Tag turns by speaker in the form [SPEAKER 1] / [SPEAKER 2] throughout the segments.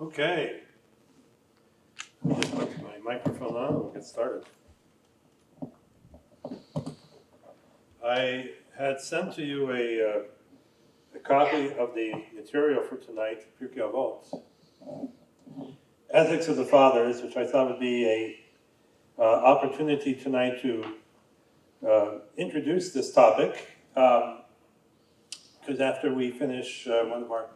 [SPEAKER 1] Okay, just put my microphone on, we'll get started. I had sent to you a copy of the material for tonight, Pirkei Avot, Ethics of the Fathers, which I thought would be a opportunity tonight to introduce this topic, because after we finish one of our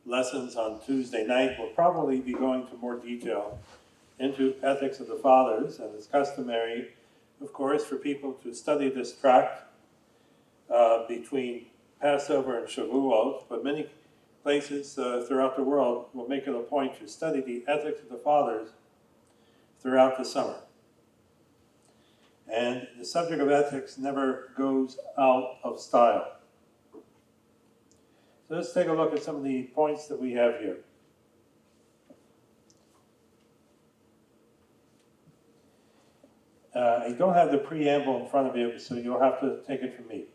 [SPEAKER 1] lessons on Tuesday night, we'll probably be going into more detail into Ethics of the Fathers, and it's customary, of course, for people to study this tract between Passover and Shavuot, but many places throughout the world will make it a point to study the Ethics of the Fathers throughout the summer. And the subject of ethics never goes out of style. So let's take a look at some of the points that we have here. I don't have the preamble in front of you, so you'll have to take it from me.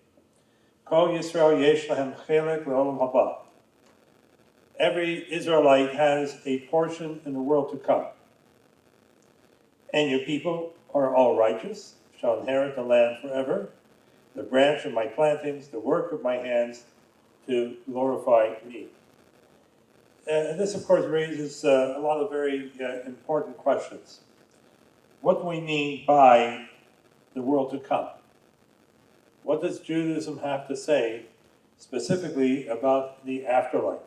[SPEAKER 1] Kol Yisrael yesh lahem chelek le'olam haba. Every Israelite has a portion in the world to come. And your people are all righteous, shall inherit the land forever, the branch of my plantings, the work of my hands, to glorify me. And this, of course, raises a lot of very important questions. What do we mean by the world to come? What does Judaism have to say specifically about the afterlife?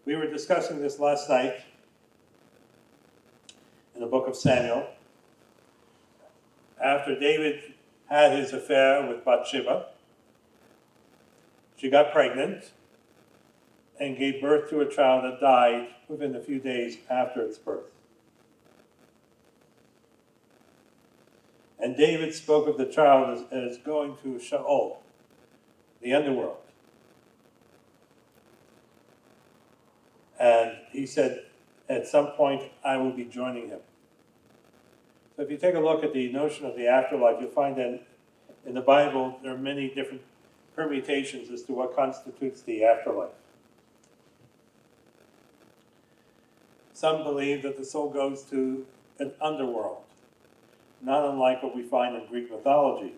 [SPEAKER 1] We were discussing this last night in the book of Samuel. After David had his affair with Bathsheba, she got pregnant and gave birth to a child that died within a few days after its birth. And David spoke of the child as going to Sheol, the underworld. And he said, at some point, I will be joining him. So if you take a look at the notion of the afterlife, you'll find that in the Bible, there are many different permutations as to what constitutes the afterlife. Some believe that the soul goes to an underworld, not unlike what we find in Greek mythology.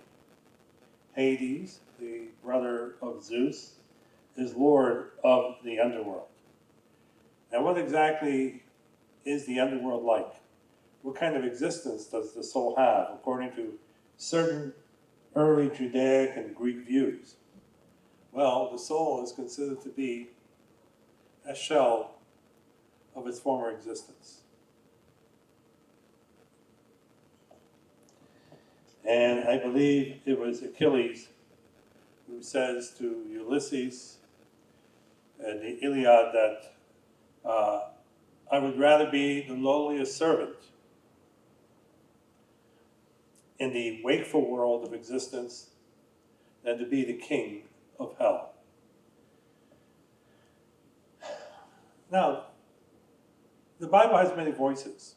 [SPEAKER 1] Hades, the brother of Zeus, is lord of the underworld. Now, what exactly is the underworld like? What kind of existence does the soul have, according to certain early Judaic and Greek views? Well, the soul is considered to be a shell of its former existence. And I believe it was Achilles who says to Ulysses in the Iliad that I would rather be the lowliest servant in the wakeful world of existence than to be the king of hell. Now, the Bible has many voices,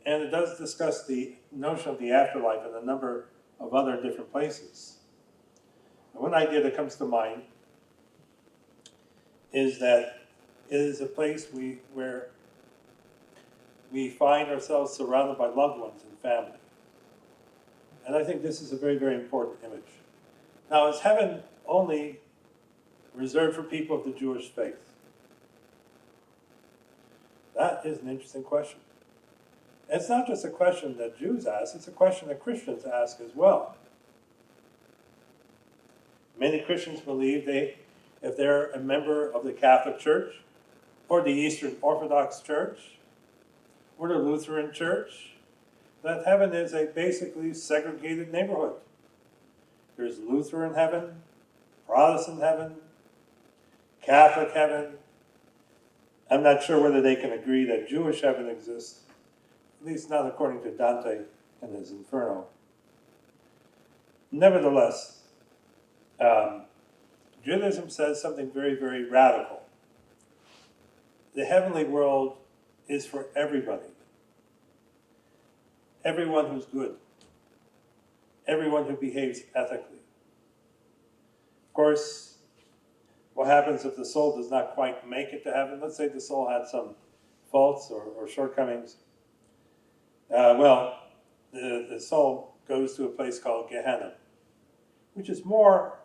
[SPEAKER 1] and it does discuss the notion of the afterlife in a number of other different places. And one idea that comes to mind is that it is a place where we find ourselves surrounded by loved ones and family. And I think this is a very, very important image. Now, is heaven only reserved for people of the Jewish faith? That is an interesting question. And it's not just a question that Jews ask, it's a question that Christians ask as well. Many Christians believe if they're a member of the Catholic Church, or the Eastern Orthodox Church, or the Lutheran Church, that heaven is a basically segregated neighborhood. There's Lutheran heaven, Protestant heaven, Catholic heaven. I'm not sure whether they can agree that Jewish heaven exists, at least not according to Dante and his Inferno. Nevertheless, Judaism says something very, very radical. The heavenly world is for everybody. Everyone who's good. Everyone who behaves ethically. Of course, what happens if the soul does not quite make it to heaven? Let's say the soul had some faults or shortcomings. The soul goes to a place called Gehenna, which is more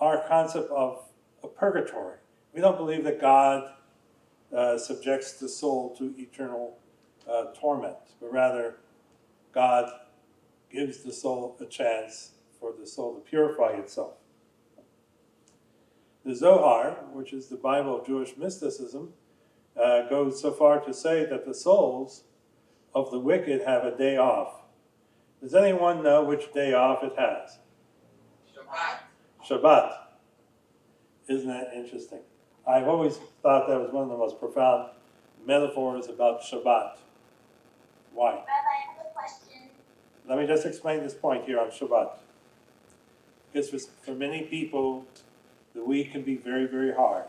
[SPEAKER 1] our concept of a purgatory. We don't believe that God subjects the soul to eternal torment, but rather God gives the soul a chance for the soul to purify itself. The Zohar, which is the Bible of Jewish mysticism, goes so far to say that the souls of the wicked have a day off. Does anyone know which day off it has? Shabbat. Isn't that interesting? I've always thought that was one of the most profound metaphors about Shabbat. Why?
[SPEAKER 2] Rabbi, I have a question.
[SPEAKER 1] Let me just explain this point here on Shabbat. Because for many people, the week can be very, very hard.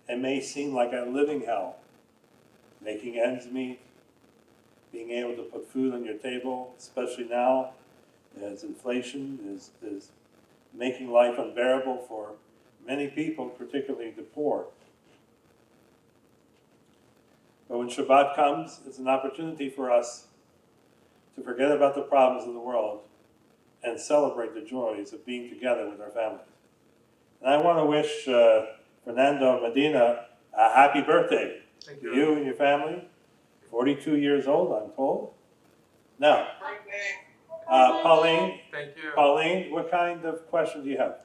[SPEAKER 1] It may seem like a living hell. Making ends meet, being able to put food on your table, especially now, as inflation is making life unbearable for many people, particularly the poor. But when Shabbat comes, it's an opportunity for us to forget about the problems of the world and celebrate the joys of being together with our families. And I want to wish Fernando Medina a happy birthday.
[SPEAKER 3] Thank
[SPEAKER 1] To you and your family. 42 years old, I'm told. Now, Pauline,
[SPEAKER 3] Thank you.
[SPEAKER 1] Pauline, what kind of question do you have?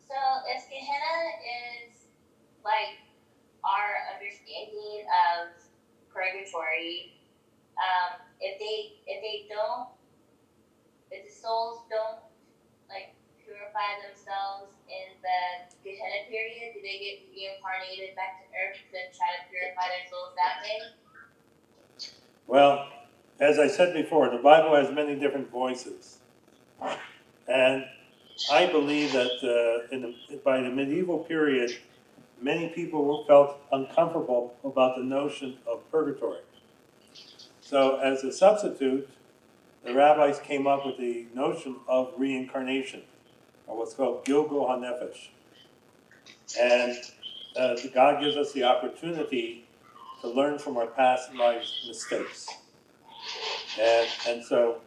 [SPEAKER 2] So if Gehenna is like our understanding of purgatory, if the souls don't like purify themselves in the Gehenna period, do they get reincarnated back to Earth to try to purify their souls that way?
[SPEAKER 1] Well, as I said before, the Bible has many different voices. And I believe that by the medieval period, many people felt uncomfortable about the notion of purgatory. So as a substitute, the rabbis came up with the notion of reincarnation, or what's called Gilgul HaNefesh. And God gives us the opportunity to learn from our past life's mistakes. And so,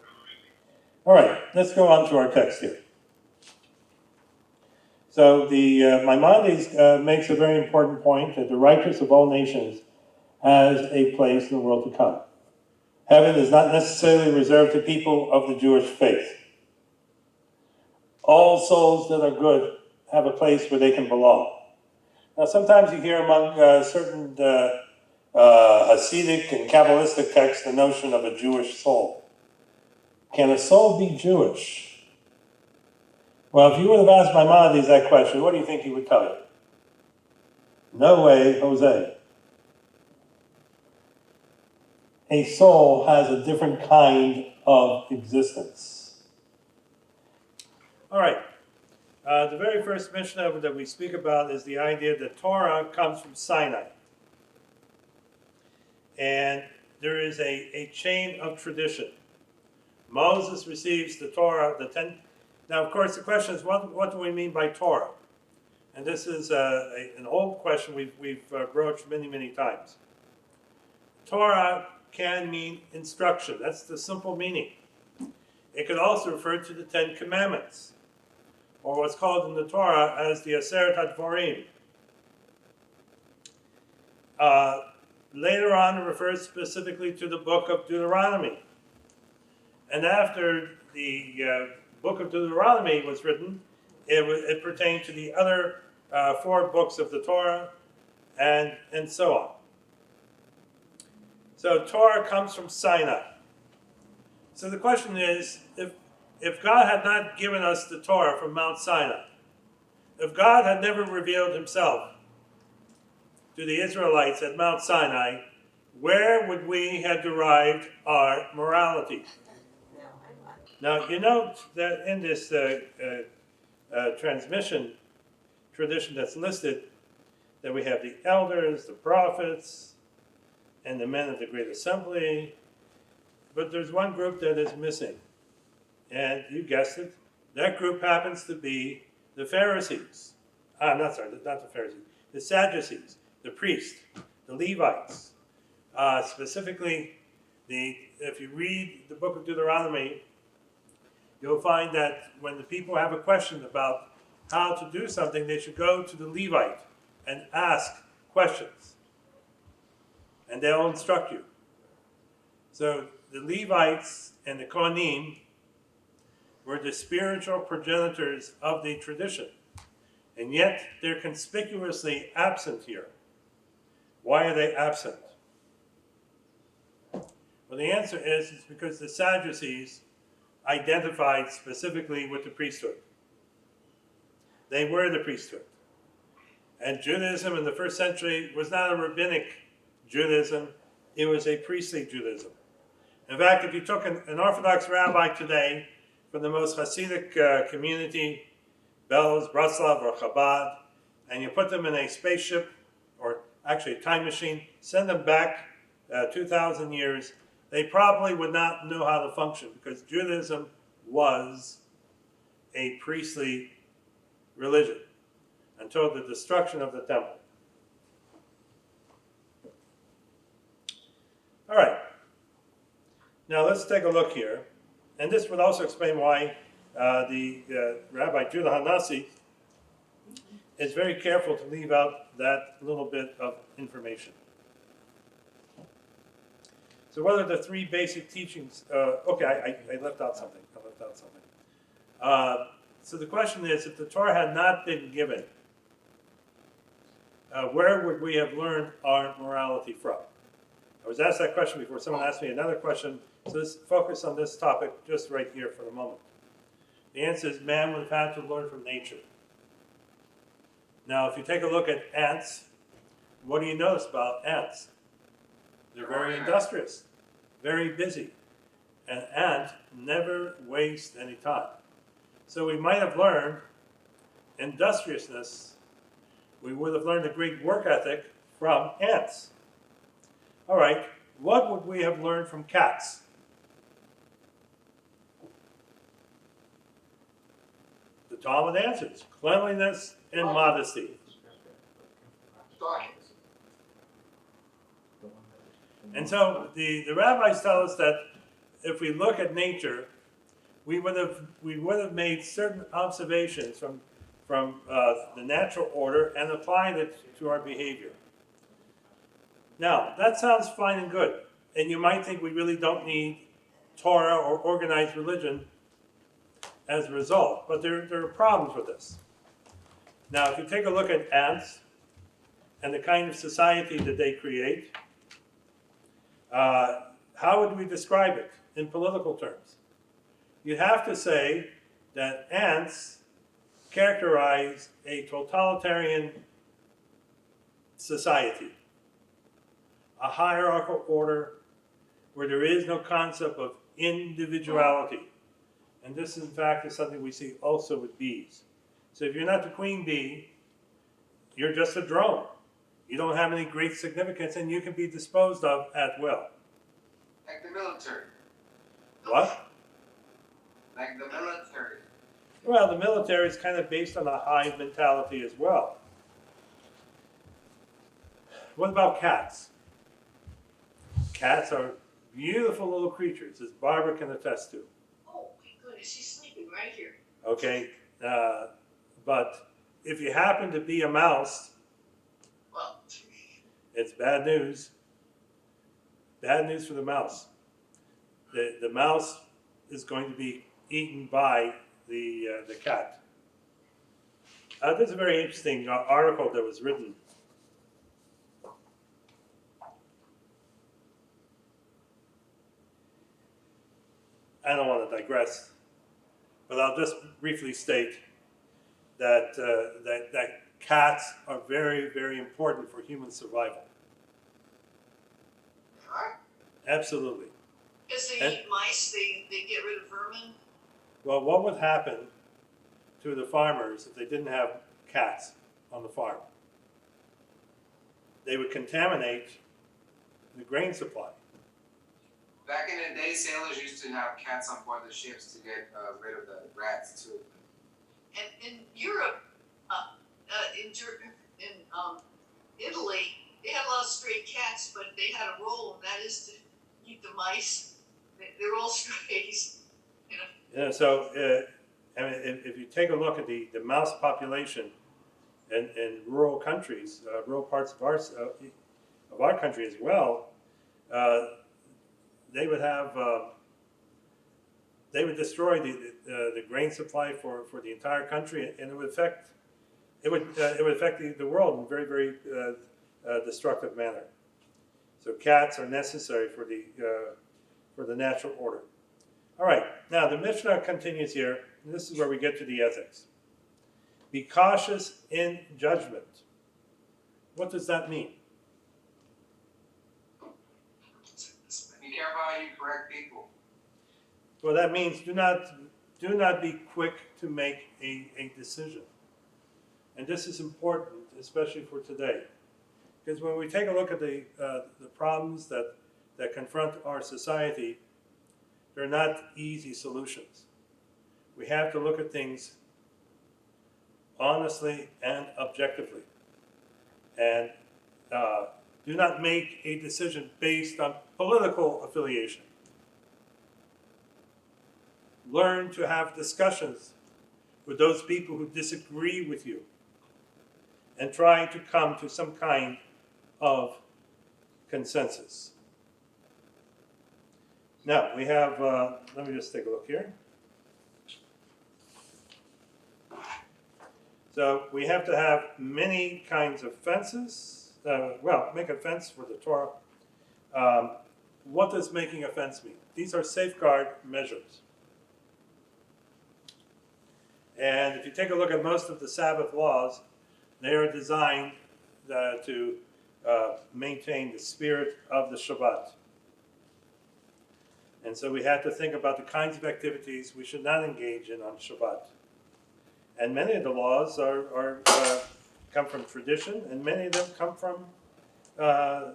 [SPEAKER 1] all right, let's go on to our text here. So the Maimonides makes a very important point that the righteous of all nations has a place in the world to come. Heaven is not necessarily reserved to people of the Jewish faith. All souls that are good have a place where they can belong. Now, sometimes you hear among certain Hasidic and Kabbalistic texts the notion of a Jewish soul. Can a soul be Jewish? Well, if you would have asked Maimonides that question, what do you think he would tell you? No way, Jose. A soul has a different kind of existence. All right. The very first Mishnah that we speak about is the idea that Torah comes from Sinai. And there is a chain of tradition. Moses receives the Torah, the 10. Now, of course, the question is, what do we mean by Torah? And this is an old question we've broached many, many times. Torah can mean instruction. That's the simple meaning. It could also refer to the 10 Commandments, or what's called in the Torah as the Aseret HaDvarim. Later on, it refers specifically to the book of Deuteronomy. And after the book of Deuteronomy was written, it pertained to the other 4 books of the Torah, and so on. So Torah comes from Sinai. So the question is, if God had not given us the Torah from Mount Sinai, if God had never revealed himself to the Israelites at Mount Sinai, where would we have derived our morality? Now, you note that in this transmission tradition that's listed, that we have the elders, the prophets, and the men of the Great Assembly, but there's one group that is missing. And you guessed it, that group happens to be the Pharisees, not the Pharisees, the Sadducees, the priests, the Levites, specifically, if you read the book of Deuteronomy, you'll find that when the people have a question about how to do something, they should go to the Levite and ask questions, and they'll instruct you. So the Levites and the Kohanim were the spiritual progenitors of the tradition, and yet they're conspicuously absent here. Why are they absent? Well, the answer is it's because the Sadducees identified specifically with the priesthood. They were the priesthood. And Judaism in the first century was not a rabbinic Judaism, it was a priestly Judaism. In fact, if you took an Orthodox rabbi today from the most Hasidic community, Belz, Bratslav, or Chabad, and you put them in a spaceship, or actually a time machine, send them back 2,000 years, they probably would not know how to function, because Judaism was a priestly religion until the destruction of the temple. All right. Now let's take a look here. And this would also explain why the Rabbi Judah Hanasi is very careful to leave out that little bit of information. So what are the three basic teachings? Okay, I left out something. So the question is, if the Torah had not been given, where would we have learned our morality from? I was asked that question before. Someone asked me another question. So let's focus on this topic just right here for the moment. The answer is man would have had to learn from nature. Now, if you take a look at ants, what do you notice about ants? They're very industrious, very busy. An ant never wastes any time. So we might have learned industriousness. We would have learned a great work ethic from ants. All right, what would we have learned from cats? The Talmud answers cleanliness and modesty. And so the rabbis tell us that if we look at nature, we would have made certain observations from the natural order and applied it to our behavior. Now, that sounds fine and good, and you might think we really don't need Torah or organized religion as a result, but there are problems with this. Now, if you take a look at ants and the kind of society that they create, how would we describe it in political terms? You have to say that ants characterize a totalitarian society, a hierarchical order where there is no concept of individuality. And this, in fact, is something we see also with bees. So if you're not the queen bee, you're just a drone. You don't have any great significance, and you can be disposed of at will.
[SPEAKER 3] Like the military.
[SPEAKER 1] What?
[SPEAKER 3] Like the military.
[SPEAKER 1] Well, the military is kind of based on a hive mentality as well. What about cats? Cats are beautiful little creatures, as Barbara can attest to.
[SPEAKER 4] Oh my goodness, she's sleeping right here.
[SPEAKER 1] Okay, but if you happen to be a mouse,
[SPEAKER 4] Well,
[SPEAKER 1] it's bad news. Bad news for the mouse. The mouse is going to be eaten by the cat. There's a very interesting article that was written. I don't want to digress, but I'll just briefly state that that cats are very, very important for human survival.
[SPEAKER 4] are?
[SPEAKER 1] Absolutely.
[SPEAKER 4] Because they
[SPEAKER 1] And-
[SPEAKER 4] eat mice, they get rid of vermin.
[SPEAKER 1] Well, what would happen to the farmers if they didn't have cats on the farm? They would contaminate the grain supply.
[SPEAKER 3] Back in the day, sailors used to have cats on board the ships to get rid of the rats too.
[SPEAKER 4] And in Europe, in Italy, they had a lot of stray cats, but they had a role, and that is to keep the mice. They're all strays. You know.
[SPEAKER 1] Yeah, so I mean, if you take a look at the mouse population in rural countries, rural parts of our country as well, they would have they would destroy the grain supply for the entire country, and it would affect the world in a very, very destructive manner. So cats are necessary for the natural order. All right, now the Mishnah continues here, and this is where we get to the ethics. Be cautious in judgment. What does that mean?
[SPEAKER 3] Be careful how you correct people.
[SPEAKER 1] Well, that means do not be quick to make a decision. And this is important, especially for today. Because when we take a look at the problems that confront our society, they're not easy solutions. We have to look at things honestly and objectively. And do not make a decision based on political affiliation. Learn to have discussions with those people who disagree with you and try to come to some kind of consensus. Now, we have, let me just take a look here. So we have to have many kinds of fences. Make a fence for the Torah. What does making a fence mean? These are safeguard measures. And if you take a look at most of the Sabbath laws, they are designed to maintain the spirit of the Shabbat. And so we have to think about the kinds of activities we should not engage in on Shabbat. And many of the laws come from tradition, and many of them come from the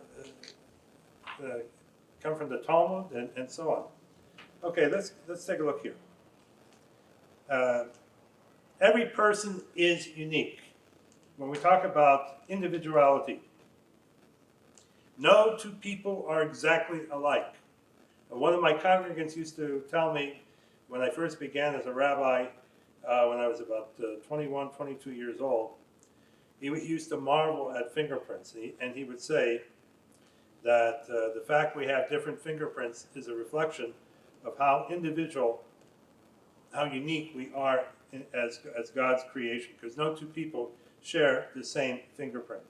[SPEAKER 1] Talmud and so on. Okay, let's take a look here. Every person is unique. When we talk about individuality, no two people are exactly alike. One of my congregants used to tell me when I first began as a rabbi, when I was about 21, 22 years old, he used to marvel at fingerprints. And he would say that the fact we have different fingerprints is a reflection of how individual, how unique we are as God's creation, because no two people share the same fingerprint.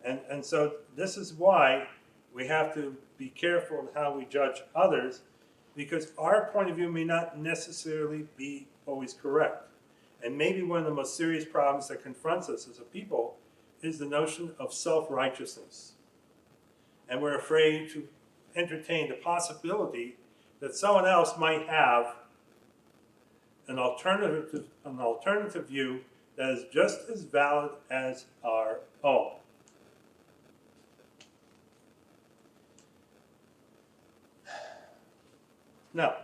[SPEAKER 1] And so this is why we have to be careful in how we judge others, because our point of view may not necessarily be always correct. And maybe one of the most serious problems that confronts us as a people is the notion of self-righteousness. And we're afraid to entertain the possibility that someone else might have an alternative view that is just as valid as our own. Now,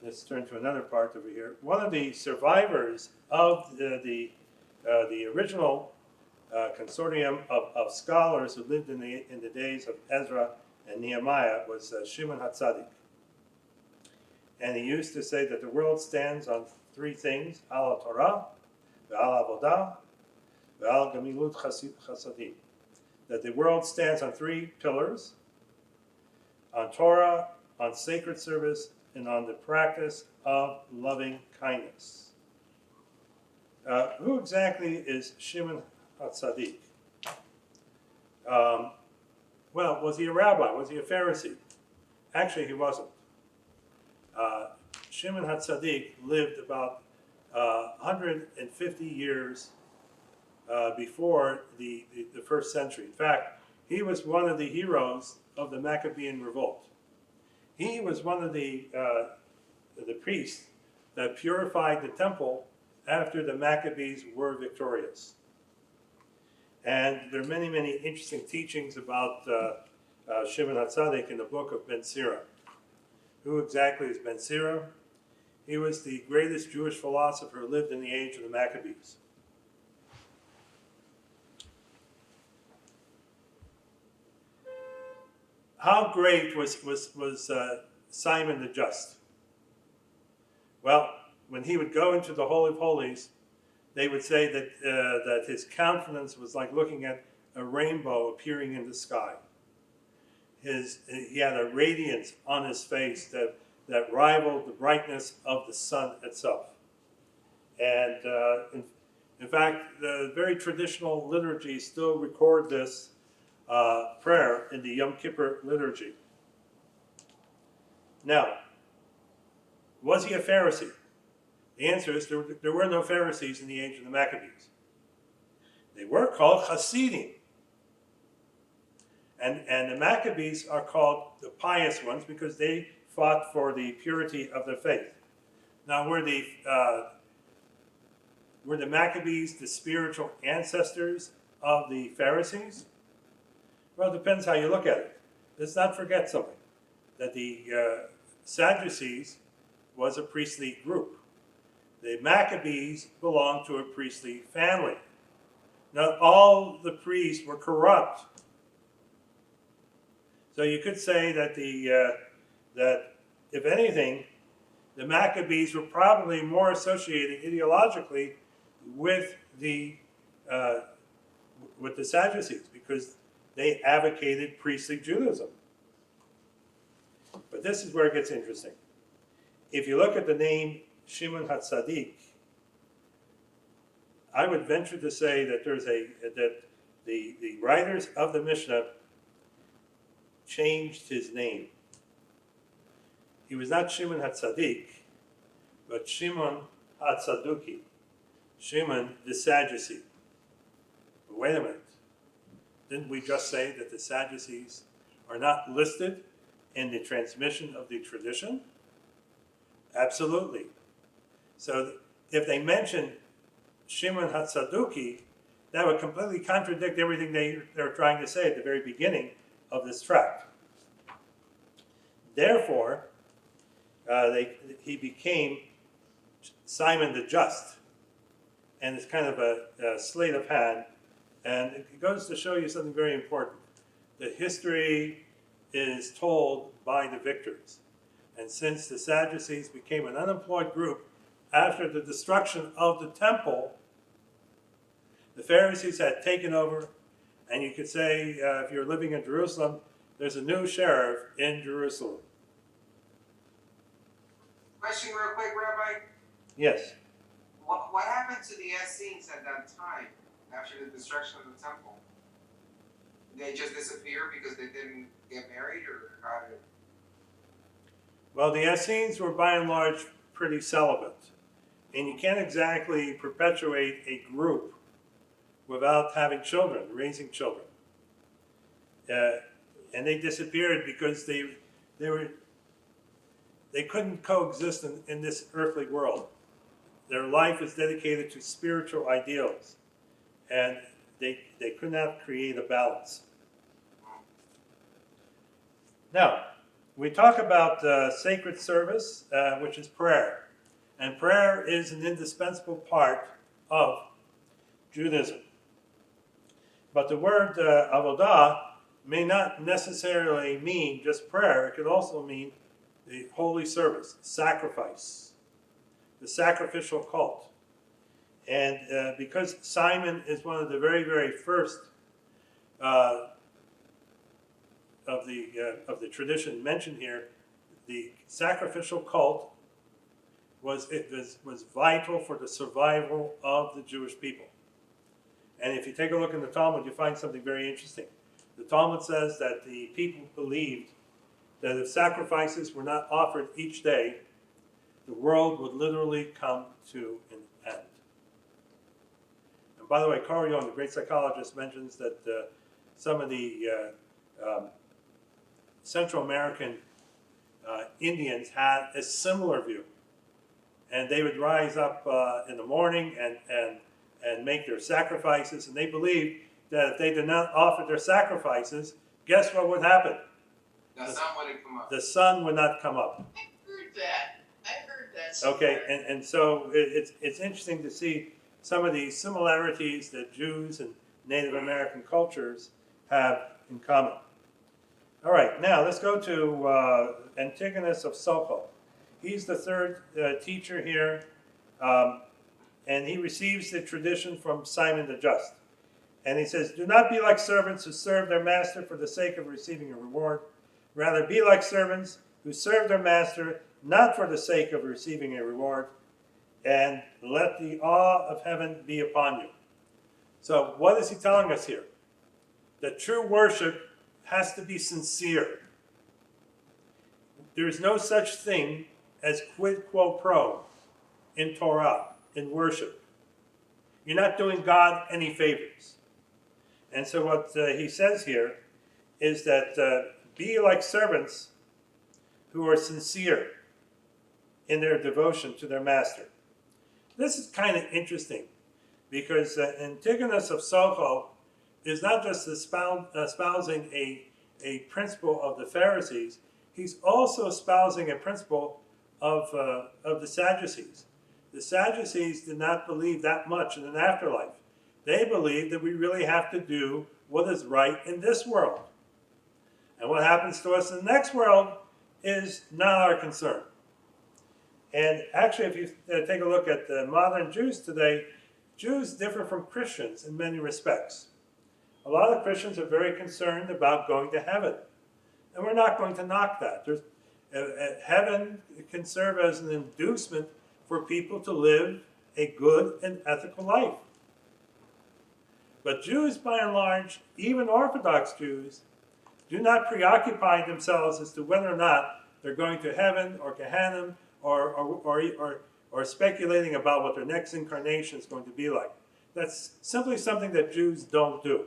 [SPEAKER 1] let's turn to another part over here. One of the survivors of the original consortium of scholars who lived in the days of Ezra and Nehemiah was Shimon HaTzadik. And he used to say that the world stands on three things: Al Torah, Ve'al Avodah, Ve'al Gamilut Chasadim. That the world stands on three pillars: on Torah, on sacred service, and on the practice of loving kindness. Who exactly is Shimon HaTzadik? Well, was he a rabbi? Was he a Pharisee? Actually, he wasn't. Shimon HaTzadik lived about 150 years before the first century. In fact, he was one of the heroes of the Maccabean revolt. He was one of the priests that purified the temple after the Maccabees were victorious. And there are many, many interesting teachings about Shimon HaTzadik in the book of Ben Sira. Who exactly is Ben Sira? He was the greatest Jewish philosopher who lived in the age of the Maccabees. How great was Simon the Just? Well, when he would go into the Holy of Holies, they would say that his countenance was like looking at a rainbow appearing in the sky. He had a radiance on his face that rivaled the brightness of the sun itself. And in fact, the very traditional liturgies still record this prayer in the Yom Kippur liturgy. Now, was he a Pharisee? The answer is there were no Pharisees in the age of the Maccabees. They were called Hasidim. And the Maccabees are called the pious ones because they fought for the purity of their faith. Now, were the Maccabees the spiritual ancestors of the Pharisees? Well, it depends how you look at it. Let's not forget something, that the Sadducees was a priestly group. The Maccabees belonged to a priestly family. Not all the priests were corrupt. So you could say that that if anything, the Maccabees were probably more associated ideologically with the Sadducees because they advocated priestly Judaism. But this is where it gets interesting. If you look at the name Shimon HaTzadik, I would venture to say that the writers of the Mishnah changed his name. He was not Shimon HaTzadik, but Shimon HaTzaduki, Shimon the Sadducee. But wait a minute. Didn't we just say that the Sadducees are not listed in the transmission of the tradition? Absolutely. So if they mention Shimon HaTzaduki, that would completely contradict everything they're trying to say at the very beginning of this tract. Therefore, he became Simon the Just. And it's kind of a sleight of hand. And it goes to show you something very important. The history is told by the victors. And since the Sadducees became an unemployed group after the destruction of the temple, the Pharisees had taken over. And you could say, if you're living in Jerusalem, there's a new sheriff in Jerusalem.
[SPEAKER 3] Question real quick, Rabbi.
[SPEAKER 1] Yes.
[SPEAKER 3] What happened to the Essenes at that time after the destruction of the temple? Did they just disappear because they didn't get married, or how did?
[SPEAKER 1] Well, the Essenes were by and large pretty celibate. And you can't exactly perpetuate a group without having children, raising children. And they disappeared because they couldn't coexist in this earthly world. Their life is dedicated to spiritual ideals, and they could not create a balance. Now, we talk about sacred service, which is prayer. And prayer is an indispensable part of Judaism. But the word avodah may not necessarily mean just prayer. It could also mean the holy service, sacrifice, the sacrificial cult. And because Simon is one of the very, very first of the tradition mentioned here, the sacrificial cult was vital for the survival of the Jewish people. And if you take a look in the Talmud, you find something very interesting. The Talmud says that the people believed that if sacrifices were not offered each day, the world would literally come to an end. And by the way, Carl Jung, the great psychologist, mentions that some of the Central American Indians had a similar view. And they would rise up in the morning and make their sacrifices, and they believed that if they did not offer their sacrifices, guess what would happen?
[SPEAKER 3] The sun wouldn't come up.
[SPEAKER 1] The sun would not come up.
[SPEAKER 4] I heard that. I heard that somewhere.
[SPEAKER 1] Okay, and so it's interesting to see some of the similarities that Jews and Native American cultures have in common. All right, now let's go to Antigonus of Soko. He's the third teacher here, and he receives the tradition from Simon the Just. And he says, do not be like servants who serve their master for the sake of receiving a reward. Rather, be like servants who serve their master not for the sake of receiving a reward, and let the awe of heaven be upon you. So what is he telling us here? That true worship has to be sincere. There is no such thing as quid quo pro in Torah, in worship. You're not doing God any favors. And so what he says here is that be like servants who are sincere in their devotion to their master. This is kind of interesting because Antigonus of Soko is not just espousing a principle of the Pharisees, he's also espousing a principle of the Sadducees. The Sadducees did not believe that much in an afterlife. They believe that we really have to do what is right in this world. And what happens to us in the next world is not our concern. And actually, if you take a look at the modern Jews today, Jews differ from Christians in many respects. A lot of Christians are very concerned about going to heaven. And we're not going to knock that. Heaven can serve as an inducement for people to live a good and ethical life. But Jews, by and large, even Orthodox Jews, do not preoccupy themselves as to whether or not they're going to heaven or Gehenna or speculating about what their next incarnation is going to be like. That's simply something that Jews don't do.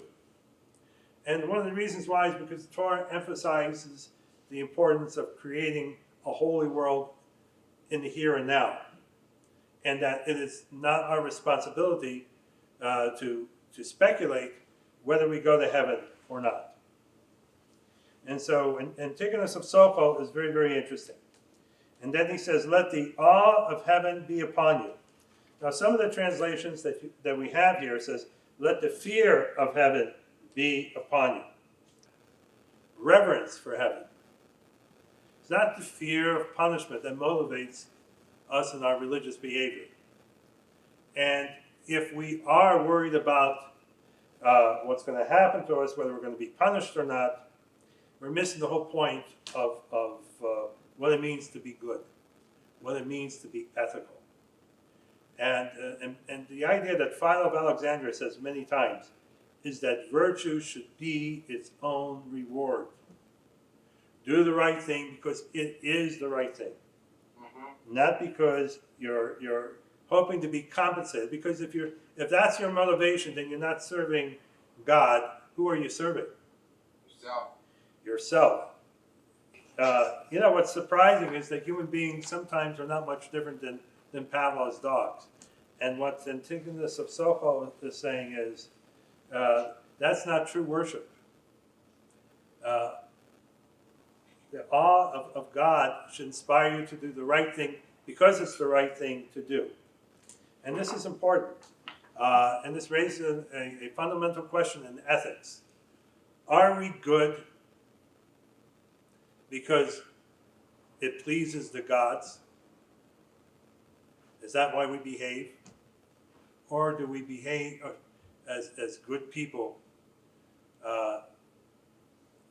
[SPEAKER 1] And one of the reasons why is because the Torah emphasizes the importance of creating a holy world in the here and now. And that it is not our responsibility to speculate whether we go to heaven or not. And so Antigonus of Soko is very, very interesting. And then he says, let the awe of heaven be upon you. Now some of the translations that we have here says, let the fear of heaven be upon you. Reverence for heaven. It's not the fear of punishment that motivates us in our religious behavior. And if we are worried about what's going to happen to us, whether we're going to be punished or not, we're missing the whole point of what it means to be good, what it means to be ethical. And the idea that Philo of Alexandria says many times is that virtue should be its own reward. Do the right thing because it is the right thing.
[SPEAKER 3] Mm-hmm.
[SPEAKER 1] Not because you're hoping to be compensated. Because if that's your motivation, then you're not serving God. Who are you serving? Yourself. What's surprising is that human beings sometimes are not much different than Pavlov's dogs. And what Antigonus of Soko is saying is, that's not true worship. The awe of God should inspire you to do the right thing because it's the right thing to do. And this is important. And this raises a fundamental question in ethics. Are we good because it pleases the gods? Is that why we behave? Or do we behave as good people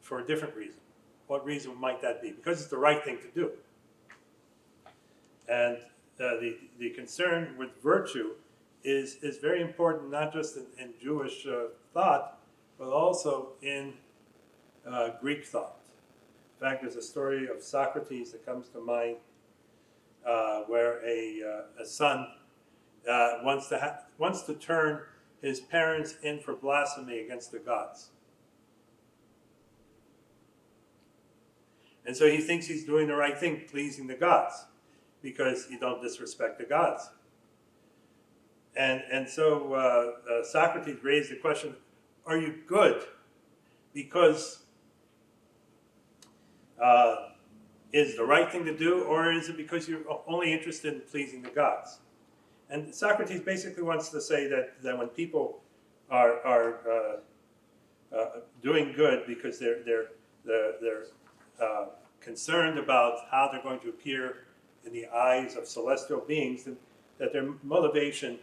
[SPEAKER 1] for a different reason? What reason might that be? Because it's the right thing to do. And the concern with virtue is very important, not just in Jewish thought, but also in Greek thought. In fact, there's a story of Socrates that comes to mind where a son wants to turn his parents in for blasphemy against the gods. And so he thinks he's doing the right thing, pleasing the gods, because you don't disrespect the gods. And so Socrates raised the question, are you good because is the right thing to do, or is it because you're only interested in pleasing the gods? And Socrates basically wants to say that when people are doing good because they're concerned about how they're going to appear in the eyes of celestial beings, that their motivation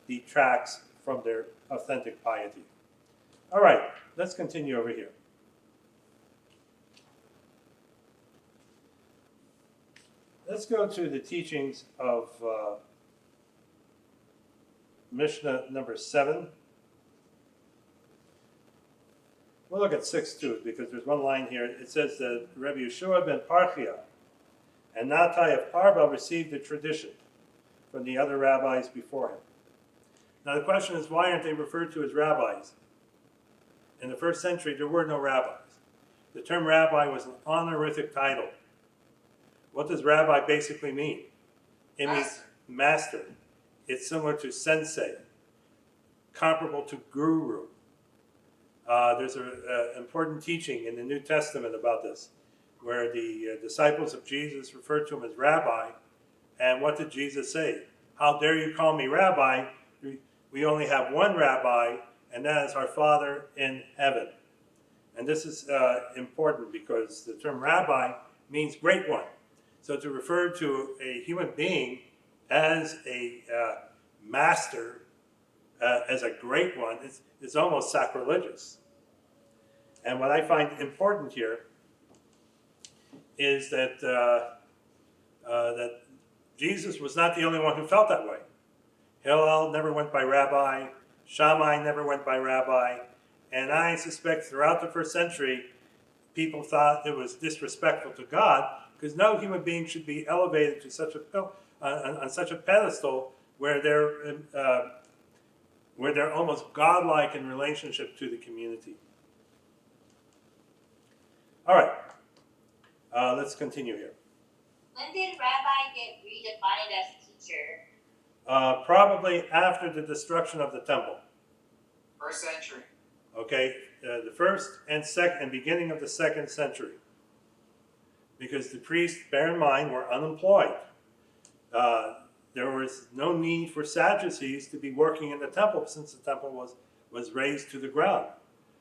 [SPEAKER 1] detracts from their authentic piety. All right, let's continue over here. Let's go to the teachings of Mishnah number 7. We'll look at 6 too, because there's one line here. It says that Rabbi Yeshua ben Parchia and Natai of Arba received the tradition from the other rabbis before him. Now the question is, why aren't they referred to as rabbis? In the first century, there were no rabbis. The term rabbi was an honorific title. What does rabbi basically mean? It means master. It's similar to sensei, comparable to guru. There's an important teaching in the New Testament about this, where the disciples of Jesus referred to him as rabbi. And what did Jesus say? How dare you call me rabbi? We only have one rabbi, and that is our Father in heaven. And this is important because the term rabbi means great one. So to refer to a human being as a master, as a great one, it's almost sacrilegious. And what I find important here is that that Jesus was not the only one who felt that way. Hillel never went by rabbi. Shammai never went by rabbi. And I suspect throughout the first century, people thought it was disrespectful to God, because no human being should be elevated to such on such a pedestal where they're almost godlike in relationship to the community. All right, let's continue here.
[SPEAKER 2] When did Rabbi get redefined as teacher?
[SPEAKER 1] Probably after the destruction of the temple.
[SPEAKER 3] First century.
[SPEAKER 1] Okay, the first and second and beginning of the second century, because the priests, bear in mind, were unemployed. There was no need for Sadducees to be working in the temple since the temple was razed to the ground.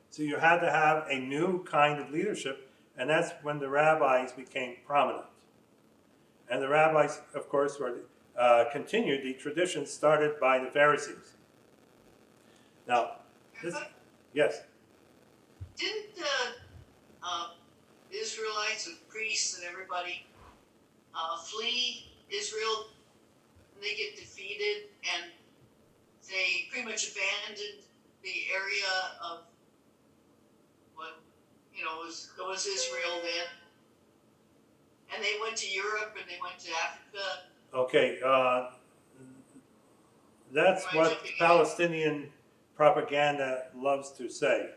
[SPEAKER 1] So you had to have a new kind of leadership, and that's when the rabbis became prominent. And the rabbis, of course, continued the tradition started by the Pharisees. Now, yes?
[SPEAKER 4] Didn't the Israelites and priests and everybody flee Israel? And they get defeated, and they pretty much abandoned the area of what was Israel then. And they went to Europe and they went to Africa.
[SPEAKER 1] Okay, that's what Palestinian propaganda loves to say.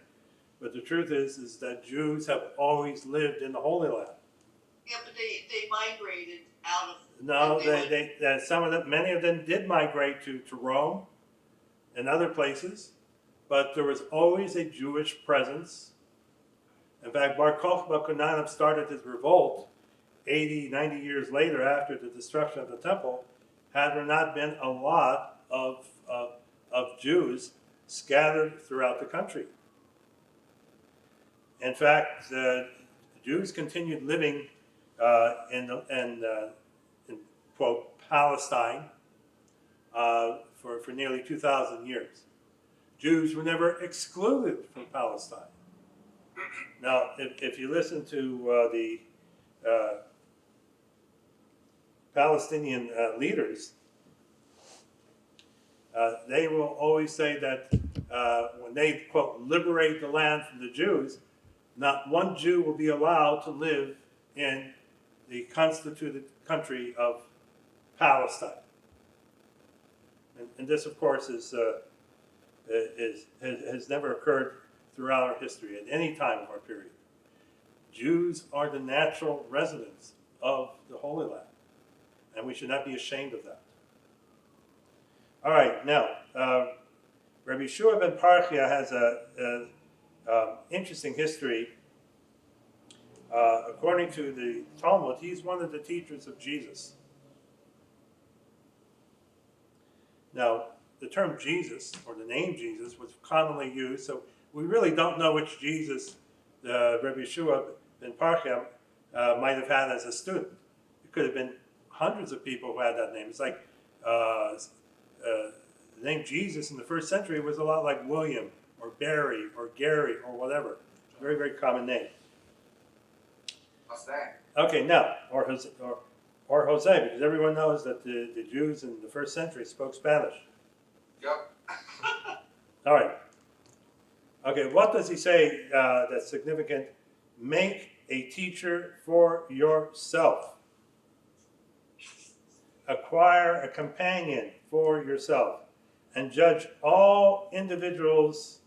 [SPEAKER 1] But the truth is that Jews have always lived in the Holy Land.
[SPEAKER 4] Yeah, but they migrated out of.
[SPEAKER 1] No, many of them did migrate to Rome and other places, but there was always a Jewish presence. In fact, Bar Kokhba could not have started his revolt 80, 90 years later after the destruction of the temple, had there not been a lot of Jews scattered throughout the country. In fact, the Jews continued living in quote, Palestine for nearly 2,000 years. Jews were never excluded from Palestine. Now, if you listen to the Palestinian leaders, they will always say that when they, quote, liberate the land from the Jews, not one Jew will be allowed to live in the constituted country of Palestine. And this, of course, has never occurred throughout our history at any time of our period. Jews are the natural residents of the Holy Land, and we should not be ashamed of that. All right, now, Rabbi Yeshua ben Parchia has an interesting history According to the Talmud, he's one of the teachers of Jesus. Now, the term Jesus, or the name Jesus, was commonly used, so we really don't know which Jesus Rabbi Yeshua ben Parcham might have had as a student. It could have been hundreds of people who had that name. It's like the name Jesus in the first century was a lot like William, or Barry, or Gary, or whatever. Very, very common name.
[SPEAKER 3] What's that?
[SPEAKER 1] Okay, now, or Jose, because everyone knows that the Jews in the first century spoke Spanish.
[SPEAKER 3] Yup.
[SPEAKER 1] All right. Okay, what does he say that's significant? Make a teacher for yourself. Acquire a companion for yourself. And judge all individuals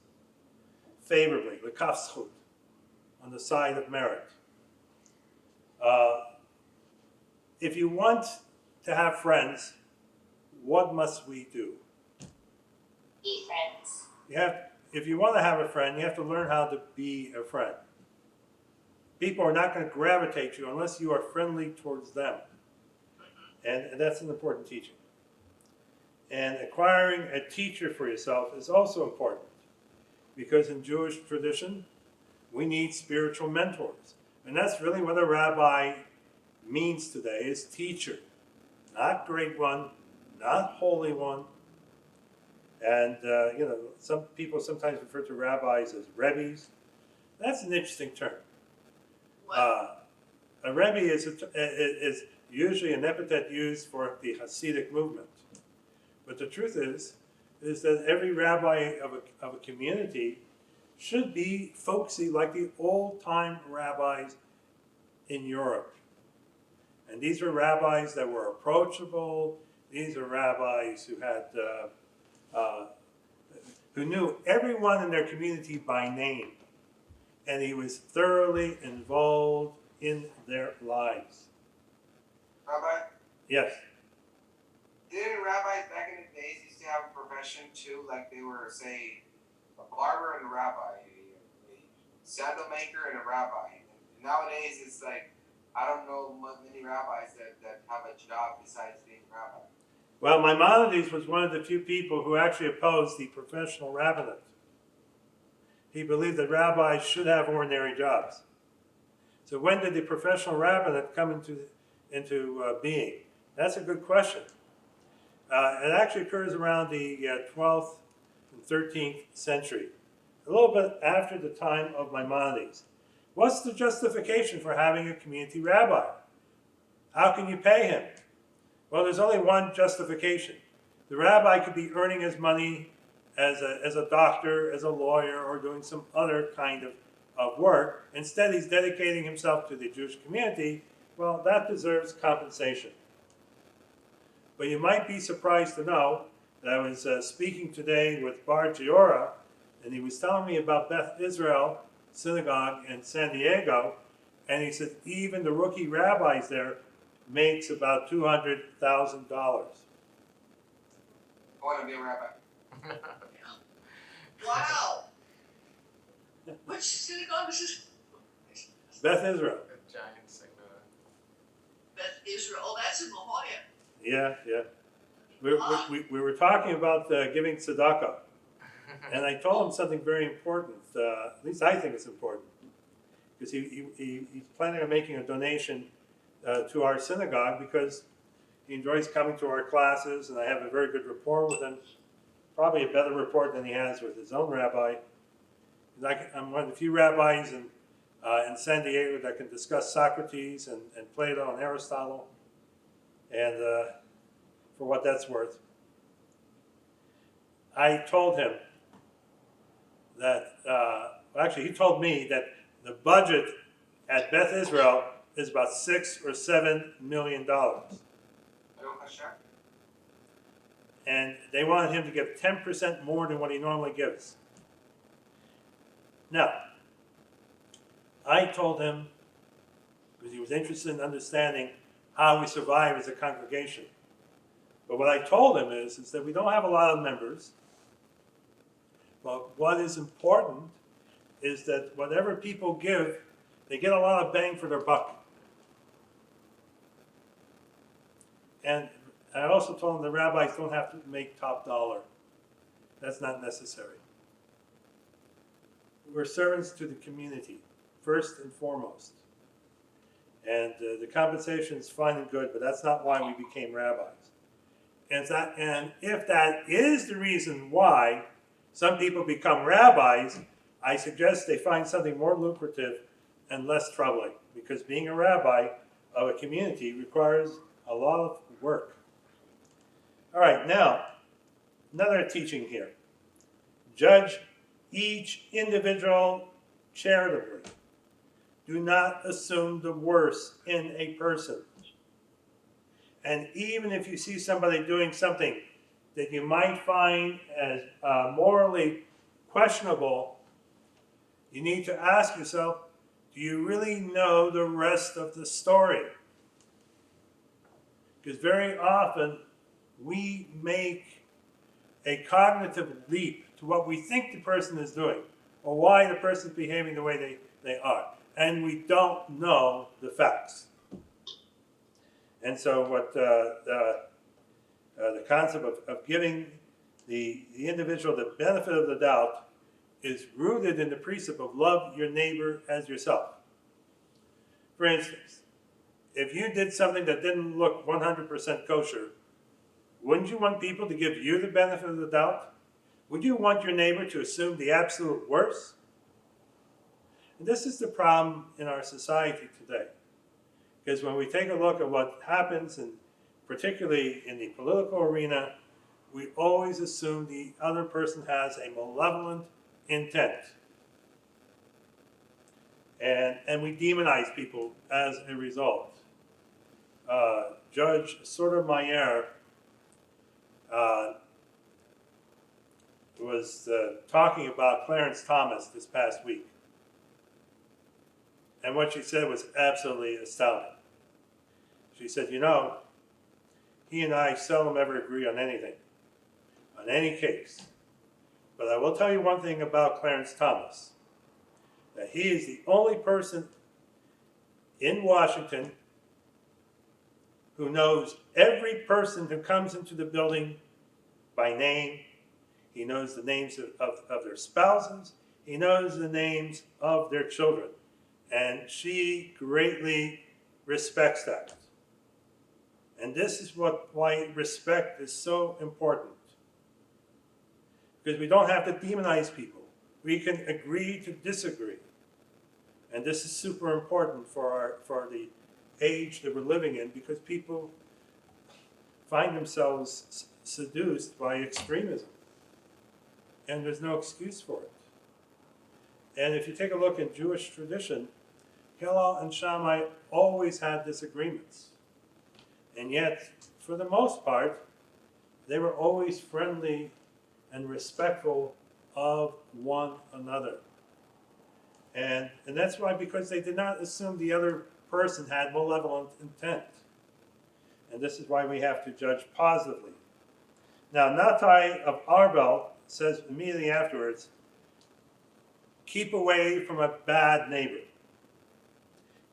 [SPEAKER 1] favorably, l'kafzchut, on the side of merit. If you want to have friends, what must we do?
[SPEAKER 2] Be friends.
[SPEAKER 1] If you want to have a friend, you have to learn how to be a friend. People are not going to gravitate you unless you are friendly towards them. And that's an important teaching. And acquiring a teacher for yourself is also important, because in Jewish tradition, we need spiritual mentors. And that's really what a rabbi means today, is teacher. Not great one, not holy one. And, some people sometimes refer to rabbis as rebbes. That's an interesting term. A rebbe is usually an epithet used for the Hasidic movement. But the truth is that every rabbi of a community should be folksy like the old-time rabbis in Europe. And these were rabbis that were approachable. These are rabbis who had who knew everyone in their community by name, and he was thoroughly involved in their lives.
[SPEAKER 3] Rabbi,
[SPEAKER 1] Yes.
[SPEAKER 3] didn't rabbis back in the days used to have a profession too? Like they were, say, a barber and a rabbi, a sandal maker and a rabbi. And nowadays it's like, I don't know many rabbis that have a job besides being a rabbi.
[SPEAKER 1] Well, Maimonides was one of the few people who actually opposed the professional rabbinate. He believed that rabbis should have ordinary jobs. So when did the professional rabbinate come into being? That's a good question. It actually occurs around the 12th and 13th century, a little bit after the time of Maimonides. What's the justification for having a community rabbi? How can you pay him? Well, there's only one justification. The rabbi could be earning his money as a doctor, as a lawyer, or doing some other kind of work. Instead, he's dedicating himself to the Jewish community. Well, that deserves compensation. But you might be surprised to know that I was speaking today with Bar Giora, and he was telling me about Beth Israel Synagogue in San Diego, and he said even the rookie rabbis there makes about $200,000.
[SPEAKER 3] I want to be a rabbi.
[SPEAKER 4] Wow. Which synagogue is this?
[SPEAKER 1] Beth Israel.
[SPEAKER 5] A giant synagogue.
[SPEAKER 4] Beth Israel. Oh, that's in La Jolla.
[SPEAKER 1] Yeah. We were talking about giving tzedakah, and I told him something very important. At least I think it's important, because he's planning on making a donation to our synagogue because he enjoys coming to our classes, and I have a very good rapport with him. Probably a better rapport than he has with his own rabbi. I'm one of the few rabbis in San Diego that can discuss Socrates and Plato and Aristotle, and for what that's worth. I told him that, actually he told me that the budget at Beth Israel is about $6 or $7 million. And they wanted him to give 10% more than what he normally gives. Now, I told him, because he was interested in understanding how we survive as a congregation. But what I told him is that we don't have a lot of members. But what is important is that whatever people give, They get a lot of bang for their buck. And I also told them the rabbis don't have to make top dollar. That's not necessary. We're servants to the community, first and foremost. And the compensation is fine and good, but that's not why we became rabbis. And if that is the reason why some people become rabbis, I suggest they find something more lucrative and less troubling, because being a rabbi of a community requires a lot of work. All right, now, another teaching here. Judge each individual charitably. Do not assume the worst in a person. And even if you see somebody doing something that you might find as morally questionable, you need to ask yourself, do you really know the rest of the story? Because very often we make a cognitive leap to what we think the person is doing, or why the person is behaving the way they are. And we don't know the facts. And so what the concept of giving the individual the benefit of the doubt is rooted in the precept of love your neighbor as yourself. For instance, if you did something that didn't look 100% kosher, wouldn't you want people to give you the benefit of the doubt? Would you want your neighbor to assume the absolute worst? And this is the problem in our society today. Because when we take a look at what happens, and particularly in the political arena, we always assume the other person has a malevolent intent. And we demonize people as a result. Judge Sotomayor was talking about Clarence Thomas this past week. And what she said was absolutely astounding. She said, you know, he and I seldom ever agree on anything, on any case. But I will tell you one thing about Clarence Thomas, that he is the only person in Washington who knows every person who comes into the building by name. He knows the names of their spouses. He knows the names of their children. And she greatly respects that. And this is why respect is so important. Because we don't have to demonize people. We can agree to disagree. And this is super important for the age that we're living in, because people find themselves seduced by extremism. And there's no excuse for it. And if you take a look in Jewish tradition, Hillel and Shammai always had disagreements. And yet, for the most part, they were always friendly and respectful of one another. And that's why, because they did not assume the other person had malevolent intent. And this is why we have to judge positively. Now, Natai of Arbel says immediately afterwards, keep away from a bad neighbor.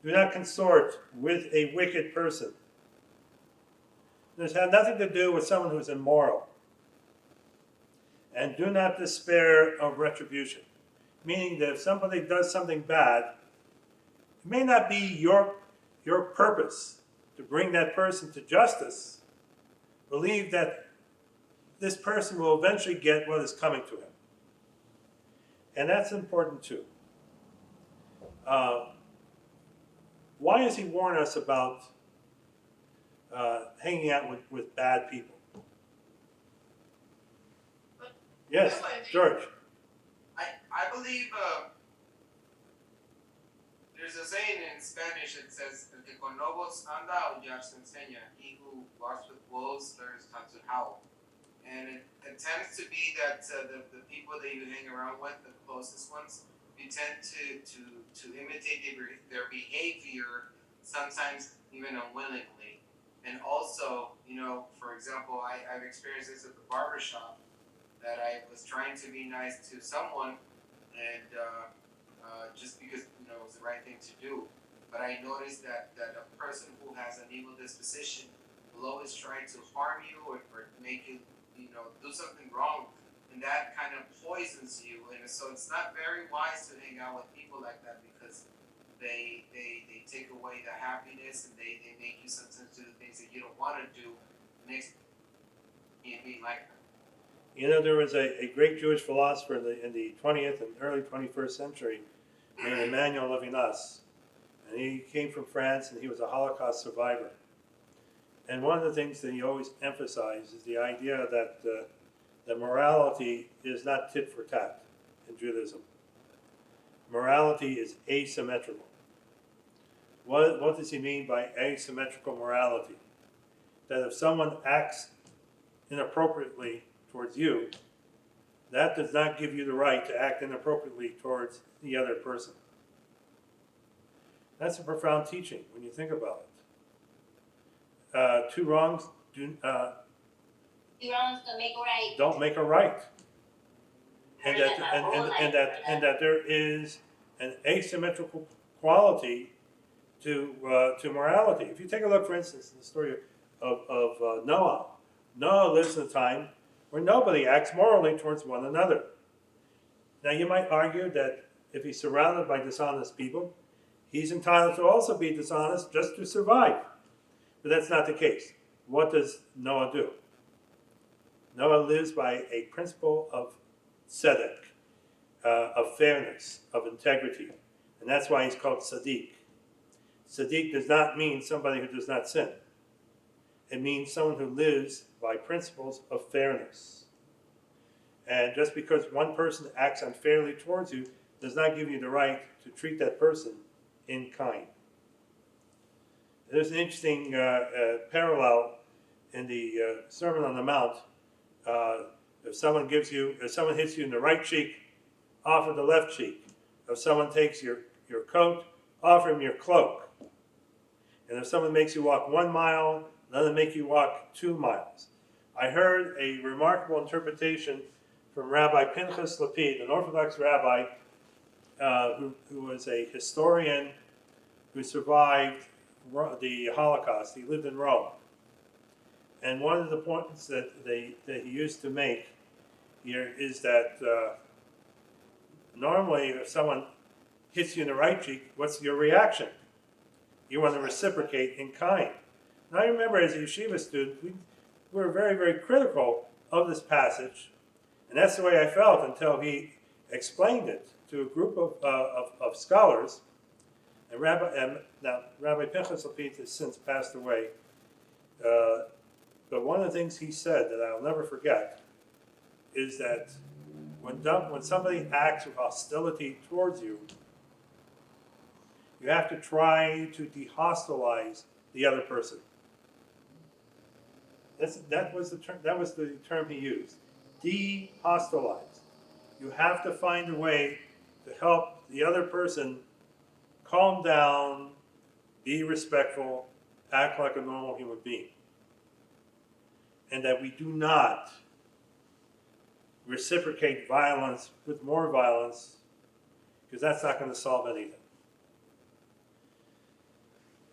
[SPEAKER 1] Do not consort with a wicked person. This had nothing to do with someone who's immoral. And do not despair of retribution. Meaning that if somebody does something bad, it may not be your purpose to bring that person to justice. Believe that this person will eventually get what is coming to him. And that's important too. Why does he warn us about hanging out with bad people? Yes, George.
[SPEAKER 3] I believe there's a saying in Spanish that says, "El que con lobos anda, aullar se enseña." He who walks with wolves learns how to howl. And it tends to be that the people that you hang around with, the closest ones, you tend to imitate their behavior, sometimes even unwillingly. And also, for example, I've experienced this at the barbershop, that I was trying to be nice to someone, and just because it was the right thing to do. But I noticed that a person who has an evil disposition will always try to harm you or make you do something wrong, and that kind of poisons you. And so it's not very wise to hang out with people like that because they take away the happiness and they make you sometimes do the things that you don't want to do. Next, being like them.
[SPEAKER 1] There was a great Jewish philosopher in the 20th and early 21st century named Emmanuel Levinas. And he came from France and he was a Holocaust survivor. And one of the things that he always emphasized is the idea that morality is not tit for tat in Judaism. Morality is asymmetrical. What does he mean by asymmetrical morality? That if someone acts inappropriately towards you, that does not give you the right to act inappropriately towards the other person. That's a profound teaching when you think about it. Two wrongs
[SPEAKER 2] Two wrongs don't make a right.
[SPEAKER 1] don't make a right. And
[SPEAKER 2] Heard
[SPEAKER 1] that,
[SPEAKER 2] that my whole life,
[SPEAKER 1] and that there is an asymmetrical quality to morality. If you take a look, for instance, in the story of Noah. Noah lives in a time where nobody acts morally towards one another. Now you might argue that if he's surrounded by dishonest people, he's entitled to also be dishonest just to survive. But that's not the case. What does Noah do? Noah lives by a principle of tzedek, of fairness, of integrity. And that's why he's called Tzaddik. Tzaddik does not mean somebody who does not sin. It means someone who lives by principles of fairness. And just because one person acts unfairly towards you does not give you the right to treat that person in kind. There's an interesting parallel in the Sermon on the Mount. If someone hits you in the right cheek, offer the left cheek. If someone takes your coat, offer him your cloak. And if someone makes you walk 1 mile, let them make you walk 2 miles. I heard a remarkable interpretation from Rabbi Pinchas Lapid, an Orthodox rabbi who was a historian who survived the Holocaust. He lived in Rome. And one of the points that he used to make here is that normally if someone hits you in the right cheek, what's your reaction? You want to reciprocate in kind. And I remember as a yeshiva student, we were very, very critical of this passage. And that's the way I felt until he explained it to a group of scholars. And Rabbi Pinchas Lapid has since passed away. But one of the things he said that I'll never forget is that when somebody acts with hostility towards you, you have to try to dehostilize the other person. That was the term he used. Dehostilize. You have to find a way to help the other person calm down, be respectful, act like a normal human being. And that we do not reciprocate violence with more violence, because that's not going to solve anything.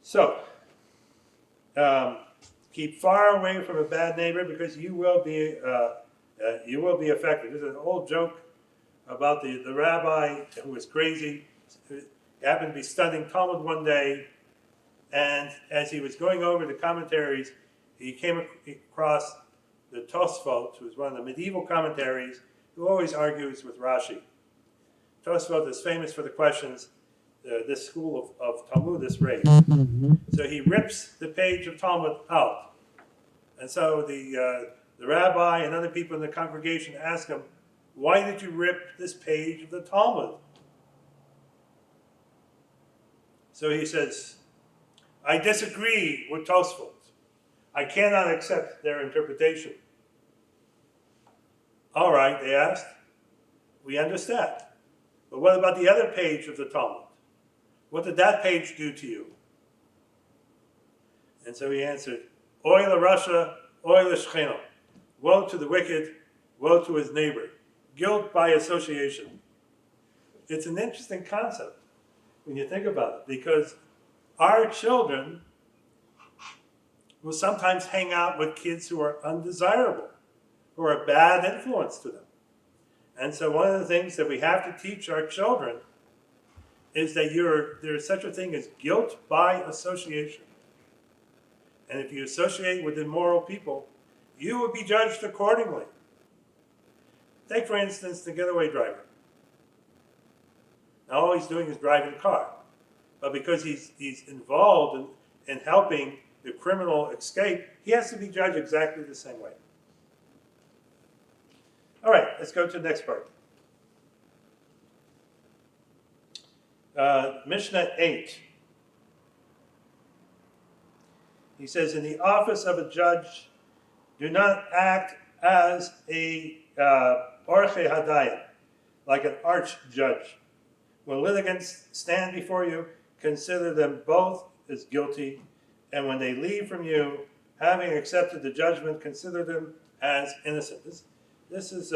[SPEAKER 1] So, keep far away from a bad neighbor because you will be affected. There's an old joke about the rabbi who was crazy. He happened to be studying Talmud one day, and as he was going over the commentaries, he came across the Tosfot, who was one of the medieval commentaries, who always argues with Rashi. Tosfot is famous for the questions this school of Talmudists raised. So he rips the page of Talmud out. And so the rabbi and other people in the congregation ask him, why did you rip this page of the Talmud? So he says, I disagree with Tosfot. I cannot accept their interpretation. All right, they asked. We understand. But what about the other page of the Talmud? What did that page do to you? And so he answered, Oy l'Rasha, oy l'Shechino. Woe to the wicked, woe to his neighbor. Guilt by association. It's an interesting concept when you think about it, because our children will sometimes hang out with kids who are undesirable, who are a bad influence to them. And so one of the things that we have to teach our children is that there's such a thing as guilt by association. And if you associate with immoral people, you will be judged accordingly. Take, for instance, the getaway driver. Now, all he's doing is driving a car. But because he's involved in helping the criminal escape, he has to be judged exactly the same way. All right, let's go to the next part. Mishnah 8. He says, in the office of a judge, do not act as a orche hadayim, like an arch-judge. When litigants stand before you, consider them both as guilty, and when they leave from you, having accepted the judgment, consider them as innocent. This is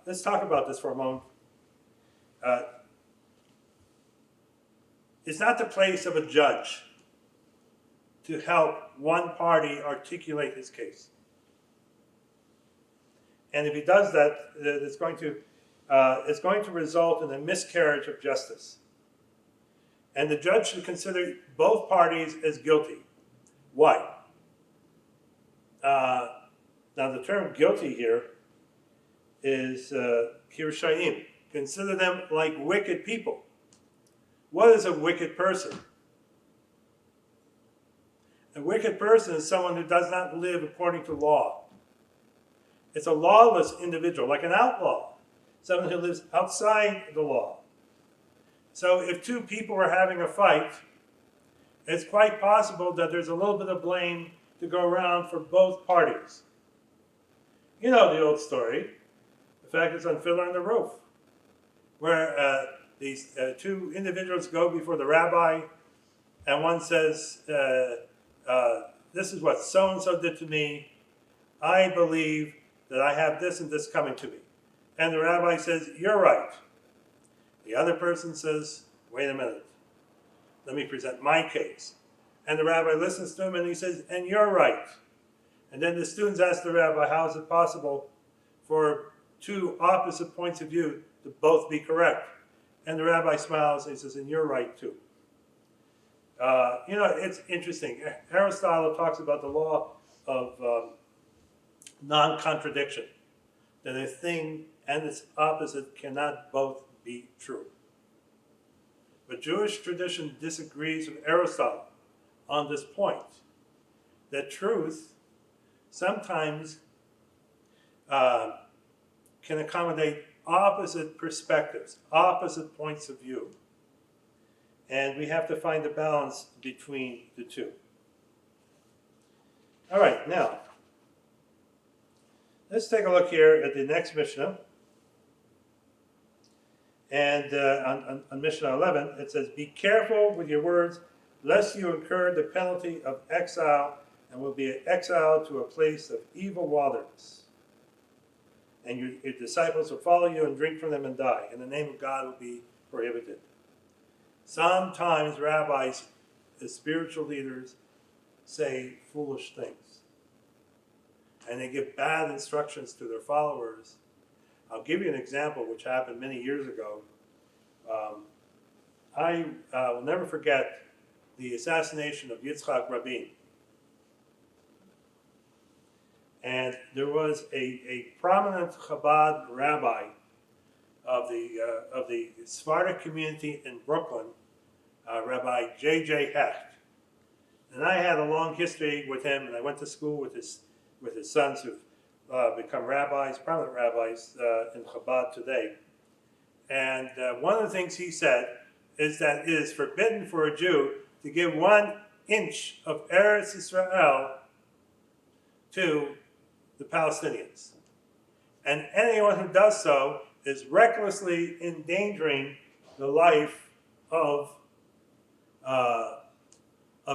[SPEAKER 1] let's talk about this for a moment. It's not the place of a judge to help one party articulate his case. And if he does that, it's going to result in a miscarriage of justice. And the judge should consider both parties as guilty. Why? Now the term guilty here is kirshayim. Consider them like wicked people. What is a wicked person? A wicked person is someone who does not live according to law. It's a lawless individual, like an outlaw, someone who lives outside the law. So if two people are having a fight, it's quite possible that there's a little bit of blame to go around for both parties. You know the old story. The fact it's on Fiddler on the Roof, where these two individuals go before the rabbi, and one says, this is what so-and-so did to me. I believe that I have this and this coming to me. And the rabbi says, you're right. The other person says, wait a minute. Let me present my case. And the rabbi listens to him and he says, and you're right. And then the students ask the rabbi, how is it possible for two opposite points of view to both be correct? And the rabbi smiles and he says, and you're right too. It's interesting. Aristotle talks about the law of non-contradiction, that a thing and its opposite cannot both be true. But Jewish tradition disagrees with Aristotle on this point, that truth sometimes can accommodate opposite perspectives, opposite points of view. And we have to find a balance between the two. All right, now, let's take a look here at the next Mishnah. And on Mishnah 11, it says, be careful with your words, lest you incur the penalty of exile and will be exiled to a place of evil waters. And your disciples will follow you and drink from them and die. And the name of God will be prohibited. Sometimes rabbis, as spiritual leaders, say foolish things. And they give bad instructions to their followers. I'll give you an example which happened many years ago. I will never forget the assassination of Yitzhak Rabin. And there was a prominent Chabad rabbi of the Sephardic community in Brooklyn, Rabbi J.J. Hecht. And I had a long history with him, and I went to school with his sons who've become rabbis, prominent rabbis in Chabad today. And one of the things he said is that it is forbidden for a Jew to give 1 inch of Eretz Israel to the Palestinians. And anyone who does so is recklessly endangering the life of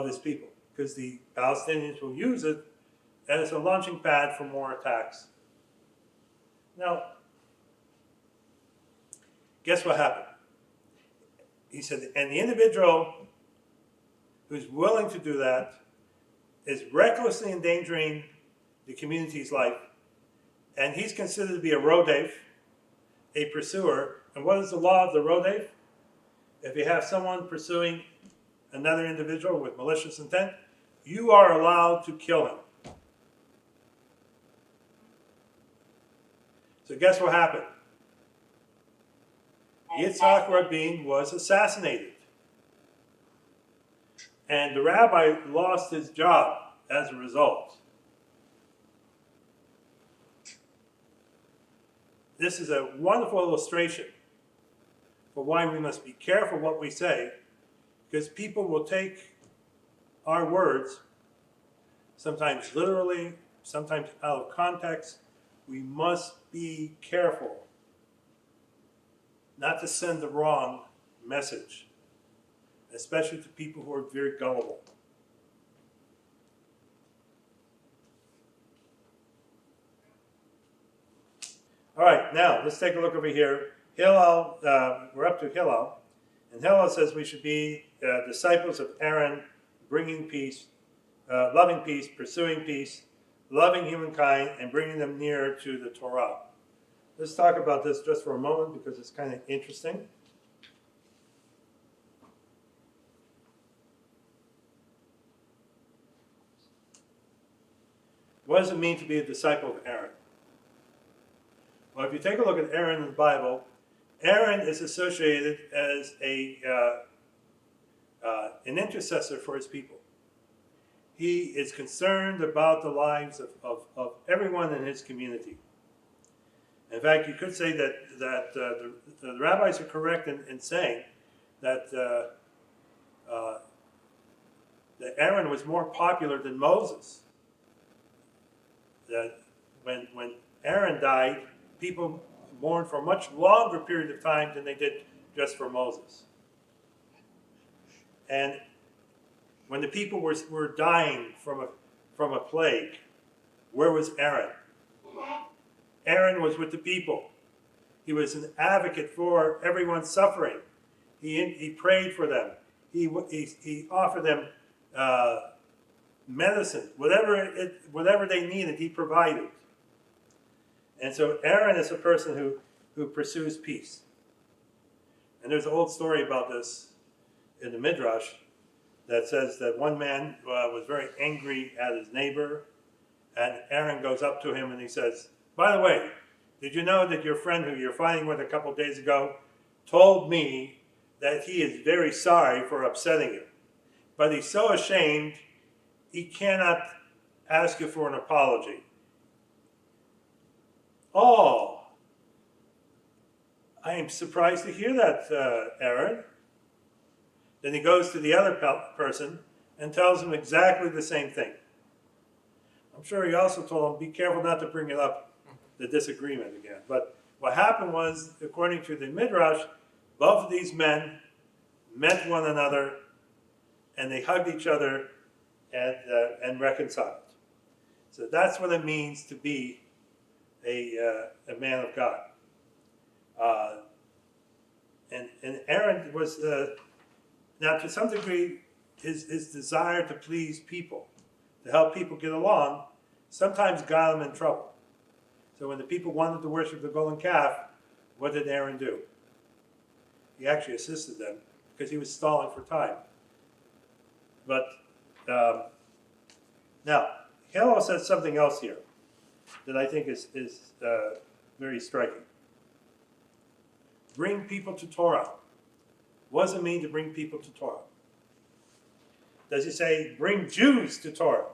[SPEAKER 1] his people, because the Palestinians will use it as a launching pad for more attacks. Now, guess what happened? He said, and the individual who's willing to do that is recklessly endangering the community's life, and he's considered to be a rodef, a pursuer. And what is the law of the rodef? If you have someone pursuing another individual with malicious intent, you are allowed to kill him. So guess what happened? Yitzhak Rabin was assassinated. And the rabbi lost his job as a result. This is a wonderful illustration for why we must be careful what we say, because people will take our words, sometimes literally, sometimes out of context. We must be careful not to send the wrong message, especially to people who are very gullible. All right, now let's take a look over here. Hillel, we're up to Hillel, and Hillel says we should be disciples of Aaron, bringing peace, loving peace, pursuing peace, loving humankind, and bringing them nearer to the Torah. Let's talk about this just for a moment because it's kind of interesting. What does it mean to be a disciple of Aaron? Well, if you take a look at Aaron in the Bible, Aaron is associated as an intercessor for his people. He is concerned about the lives of everyone in his community. In fact, you could say that the rabbis are correct in saying that Aaron was more popular than Moses. That when Aaron died, people mourned for a much longer period of time than they did just for Moses. And when the people were dying from a plague, where was Aaron? Aaron was with the people. He was an advocate for everyone suffering. He prayed for them. He offered them medicine, whatever they needed, he provided. And so Aaron is a person who pursues peace. And there's an old story about this in the Midrash that says that one man was very angry at his neighbor, and Aaron goes up to him and he says, by the way, did you know that your friend who you're fighting with a couple days ago told me that he is very sorry for upsetting you, but he's so ashamed he cannot ask you for an apology. Oh, I am surprised to hear that, Aaron. Then he goes to the other person and tells him exactly the same thing. I'm sure he also told him, be careful not to bring it up, the disagreement again. But what happened was, according to the Midrash, both of these men met one another and they hugged each other and reconciled. So that's what it means to be a man of God. And Aaron was, now to some degree, his desire to please people, to help people get along, sometimes got him in trouble. So when the people wanted to worship the golden calf, what did Aaron do? He actually assisted them because he was stalling for time. But now, Hillel says something else here that I think is very striking. Bring people to Torah. What does it mean to bring people to Torah? Does he say, bring Jews to Torah?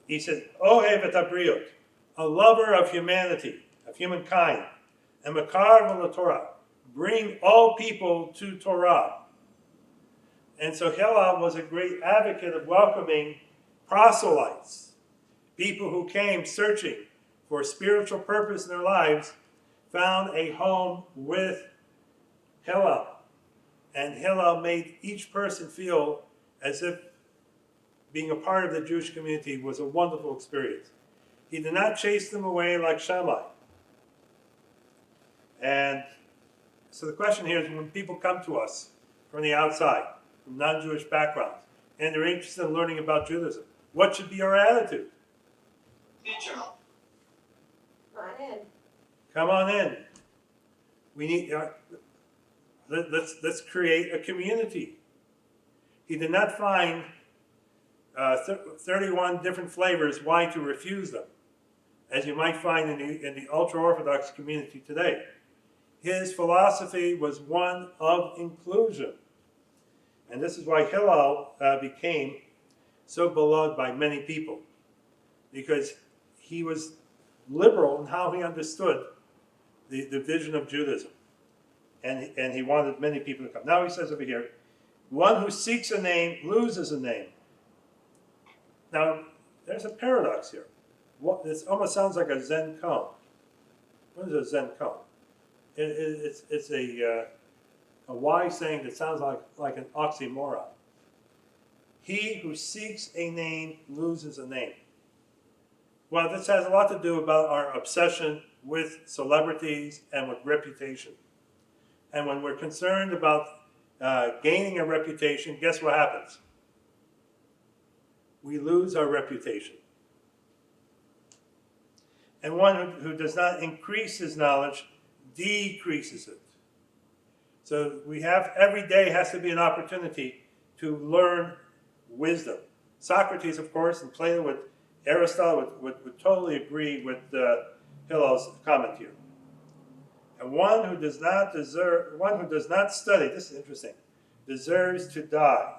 [SPEAKER 1] He says, Ohev et habriot, a lover of humanity, of humankind, and Makar v'la Torah, bring all people to Torah. And so Hillel was a great advocate of welcoming proselytes, people who came searching for a spiritual purpose in their lives, found a home with Hillel. And Hillel made each person feel as if being a part of the Jewish community was a wonderful experience. He did not chase them away like Shammai. And so the question here is, when people come to us from the outside, from non-Jewish backgrounds, and they're interested in learning about Judaism, what should be our attitude?
[SPEAKER 3] Teach them.
[SPEAKER 1] Come on in. We need. Let's create a community. He did not find 31 different flavors why to refuse them, as you might find in the ultra-Orthodox community today. His philosophy was one of inclusion. And this is why Hillel became so beloved by many people, because he was liberal in how he understood the vision of Judaism. And he wanted many people to come. Now he says over here, one who seeks a name loses a name. Now, there's a paradox here. This almost sounds like a Zen koan. What is a Zen koan? It's a wise saying that sounds like an oxymoron. He who seeks a name loses a name. Well, this has a lot to do about our obsession with celebrities and with reputation. And when we're concerned about gaining a reputation, guess what happens? We lose our reputation. And one who does not increase his knowledge decreases it. So we have, every day has to be an opportunity to learn wisdom. Socrates, of course, and Plato, with Aristotle would totally agree with Hillel's comment here. And one who does not study, this is interesting, deserves to die.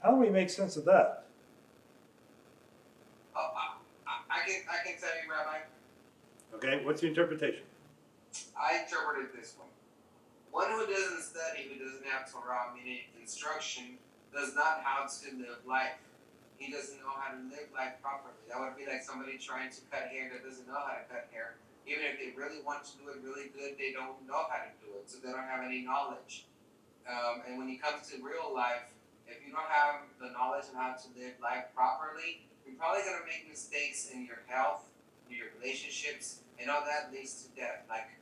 [SPEAKER 1] How do we make sense of that?
[SPEAKER 3] I can tell you, Rabbi.
[SPEAKER 1] Okay, what's the interpretation?
[SPEAKER 3] I interpreted this one. One who doesn't study, who doesn't have Torah, meaning instruction, does not how to live life. He doesn't know how to live life properly. That would be like somebody trying to cut hair that doesn't know how to cut hair. Even if they really want to do it really good, they don't know how to do it, so they don't have any knowledge. And when it comes to real life, if you don't have the knowledge on how to live life properly, you're probably going to make mistakes in your health, in your relationships, and all that leads to death. Like,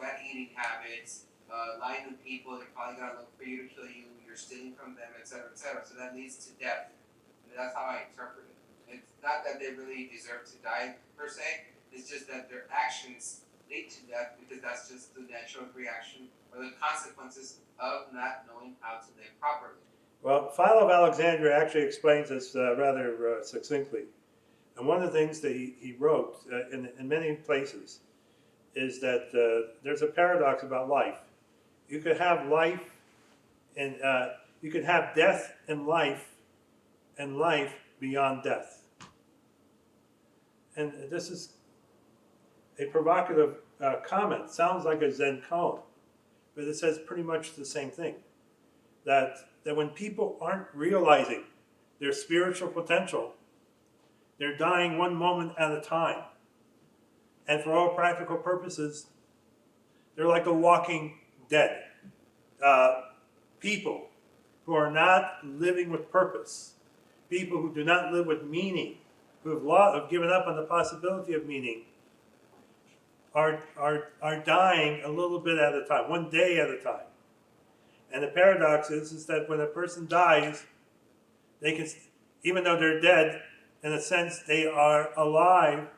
[SPEAKER 3] bad eating habits, lying to people, they're probably going to look for you to kill you, you're stealing from them, etc., etc. So that leads to death. And that's how I interpret it. It's not that they really deserve to die, per se. It's just that their actions lead to death, because that's just the natural reaction or the consequences of not knowing how to live properly.
[SPEAKER 1] Well, Philo of Alexandria actually explains this rather succinctly. And one of the things that he wrote in many places is that there's a paradox about life. You could have life, and you could have death and life beyond death. And this is a provocative comment. Sounds like a Zen koan, but it says pretty much the same thing. That when people aren't realizing their spiritual potential, they're dying one moment at a time. And for all practical purposes, they're like a walking dead. People who are not living with purpose, people who do not live with meaning, who have given up on the possibility of meaning, are dying a little bit at a time, one day at a time. And the paradox is that when a person dies, they can, even though they're dead, in a sense, they are alive,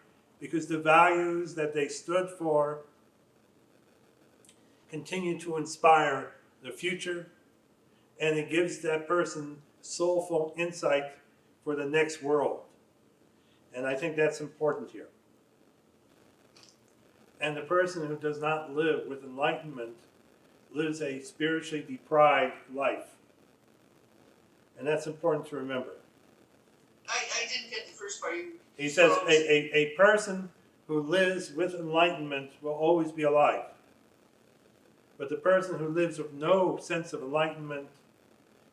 [SPEAKER 1] because the values that they stood for continue to inspire the future, and it gives that person soulful insight for the next world. And I think that's important here. And the person who does not live with enlightenment lives a spiritually deprived life. And that's important to remember.
[SPEAKER 4] I didn't get the first part.
[SPEAKER 1] He says a person who lives with enlightenment will always be alive. But the person who lives with no sense of enlightenment,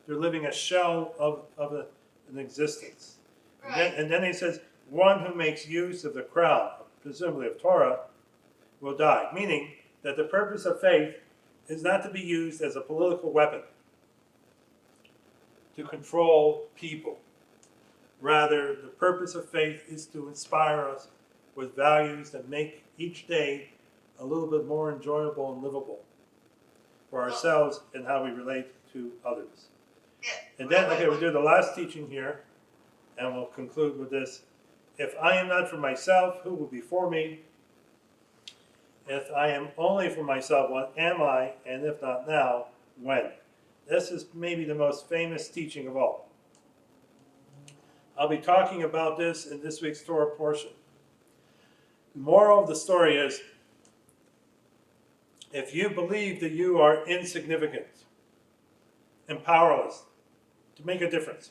[SPEAKER 1] they're living a shell of an existence.
[SPEAKER 4] Right.
[SPEAKER 1] And then he says, one who makes use of the crown, presumably of Torah, will die. Meaning that the purpose of faith is not to be used as a political weapon to control people. Rather, the purpose of faith is to inspire us with values that make each day a little bit more enjoyable and livable for ourselves and how we relate to others.
[SPEAKER 4] Yeah.
[SPEAKER 1] And then, okay, we'll do the last teaching here, and we'll conclude with this. If I am not for myself, who will be for me? If I am only for myself, what am I? And if not now, when? This is maybe the most famous teaching of all. I'll be talking about this in this week's Torah portion. The moral of the story is, if you believe that you are insignificant and powerless to make a difference,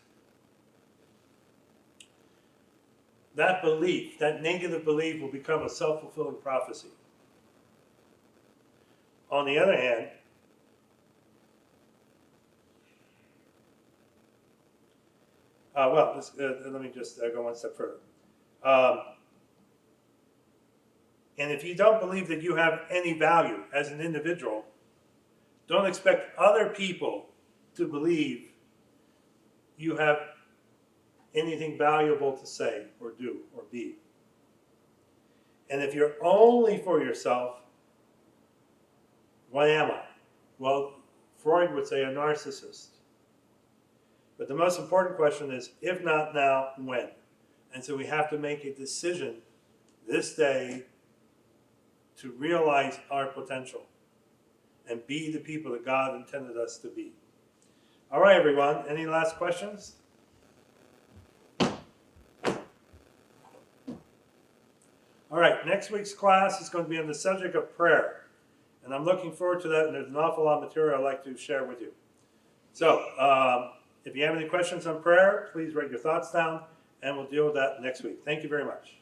[SPEAKER 1] that belief, that negative belief, will become a self-fulfilling prophecy. On the other hand, let me just go one step further. And if you don't believe that you have any value as an individual, don't expect other people to believe you have anything valuable to say or do or be. And if you're only for yourself, what am I? Well, Freud would say a narcissist. But the most important question is, if not now, when? And so we have to make a decision this day to realize our potential and be the people that God intended us to be. All right, everyone. Any last questions? All right, next week's class is going to be on the subject of prayer. And I'm looking forward to that, and there's an awful lot of material I'd like to share with you. So, if you have any questions on prayer, please write your thoughts down, and we'll deal with that next week. Thank you very much.